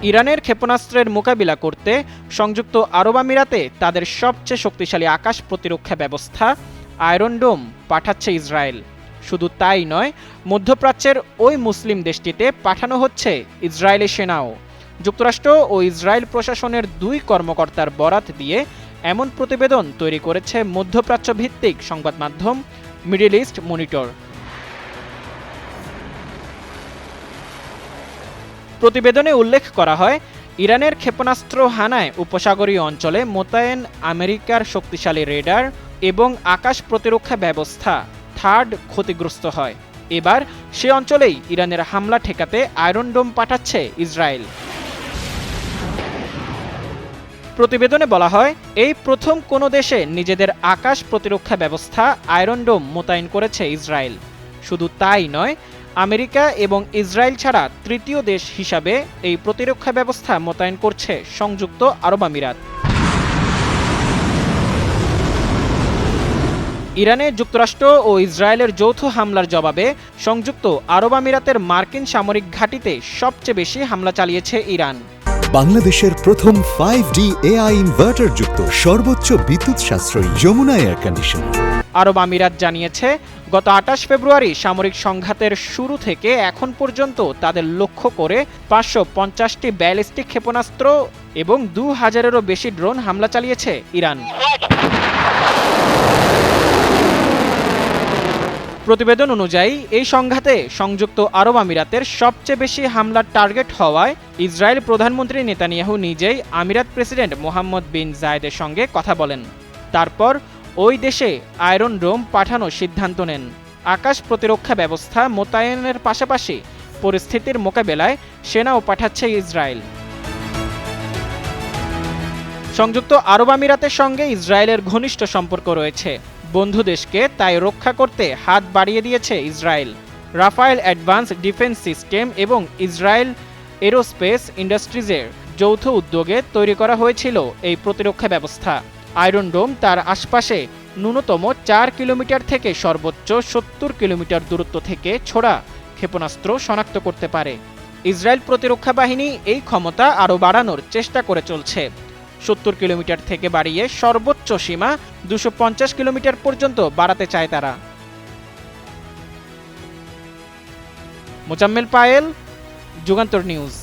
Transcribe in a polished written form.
ইরানের ক্ষেপণাস্ত্রের মোকাবিলা করতে সংযুক্ত আরব আমিরাতে তাদের সবচেয়ে শক্তিশালী আকাশ প্রতিরক্ষা ব্যবস্থা আয়রন ডোম পাঠাচ্ছে ইসরায়েল। শুধু তাই নয়, মধ্যপ্রাচ্যের ওই মুসলিম দেশটিতে পাঠানো হচ্ছে ইসরায়েলি সেনাও। যুক্তরাষ্ট্র ও ইসরায়েল প্রশাসনের দুই কর্মকর্তার বরাত দিয়ে এমন প্রতিবেদন তৈরি করেছে মধ্যপ্রাচ্য ভিত্তিক সংবাদ মাধ্যম মিডল ইস্ট মনিটর। প্রতিবেদনে উল্লেখ করা হয়, ইরানের ক্ষেপণাস্ত্র হানায় উপসাগরীয় অঞ্চলে মোতায়েন আমেরিকার শক্তিশালী রেডার এবং আকাশ প্রতিরক্ষা ব্যবস্থা থার্ড ক্ষতিগ্রস্ত হয়। এবার সে অঞ্চলেই ইরানের হামলা ঠেকাতে আয়রন ডোম পাঠাচ্ছে ইসরায়েল। প্রতিবেদনে বলা হয়, এই প্রথম কোনো দেশে নিজেদের আকাশ প্রতিরক্ষা ব্যবস্থা আয়রন ডোম মোতায়েন করেছে ইসরায়েল। শুধু তাই নয়, আমেরিকা এবং ইসরায়েল ছাড়া তৃতীয় দেশ হিসাবে এই প্রতিরক্ষা ব্যবস্থা মোতায়েন করছে সংযুক্ত আরব আমিরাত। ইরানে যুক্তরাষ্ট্র ও ইসরায়েলের যৌথ হামলার জবাবে সংযুক্ত আরব আমিরাতের মার্কিন সামরিক ঘাঁটিতে সবচেয়ে বেশি হামলা চালিয়েছে ইরান। বাংলাদেশের প্রথম 5D AI ইনভার্টার যুক্ত সর্বোচ্চ বিদ্যুৎ সাশ্রয়ী যমুনা এয়ার কন্ডিশনার। আরব আমিরাত জানিয়েছে, গত 28 ফেব্রুয়ারি সামরিক সংঘাতের শুরু থেকে এখন পর্যন্ত তাদের লক্ষ্য করে 550টি ব্যালিস্টিক ক্ষেপণাস্ত্র এবং 2000-এরও বেশি ড্রোন হামলা চালিয়েছে ইরান। প্রতিবেদন অনুযায়ী এই সংঘাতে সংযুক্ত আরব আমিরাতের সবচেয়ে বেশি হামলার টার্গেট হওয়ায় ইসরায়েল প্রধানমন্ত্রী নেতানিয়াহু নিজেই আমিরাত প্রেসিডেন্ট মোহাম্মদ বিন জায়েদের সঙ্গে কথা বলেন। তারপর ওই দেশে আয়রন ডোম পাঠানোর সিদ্ধান্ত নেন। আকাশ প্রতিরক্ষা ব্যবস্থা মোতায়েনের পাশাপাশি পরিস্থিতির মোকাবেলায় সেনাও পাঠাচ্ছে ইসরায়েল। সংযুক্ত আরব আমিরাতের সঙ্গে ইসরায়েলের ঘনিষ্ঠ সম্পর্ক রয়েছে। বন্ধু দেশকে তাই রক্ষা করতে হাত বাড়িয়ে দিয়েছে Israel. Rafael advance defence system এবং ইসরায়েল এরোস্পেস ইন্ডাস্ট্রিজের যৌথ উদ্যোগে তৈরি করা হয়েছিল এই প্রতিরক্ষা ব্যবস্থা। আয়রন ডোম তার আশপাশে ন্যূনতম 4 কিলোমিটার থেকে সর্বোচ্চ 70 কিলোমিটার দূরত্ব থেকে ছোড়া ক্ষেপণাস্ত্র শনাক্ত করতে পারে। ইসরায়েল প্রতিরক্ষা বাহিনী এই ক্ষমতা আরও বাড়ানোর চেষ্টা করে চলছে। 70 কিলোমিটার থেকে বাড়িয়ে সর্বোচ্চ সীমা 250 কিলোমিটার পর্যন্ত বাড়াতে চায় তারা। মোজাম্মেল পায়েল, যুগান্তর নিউজ।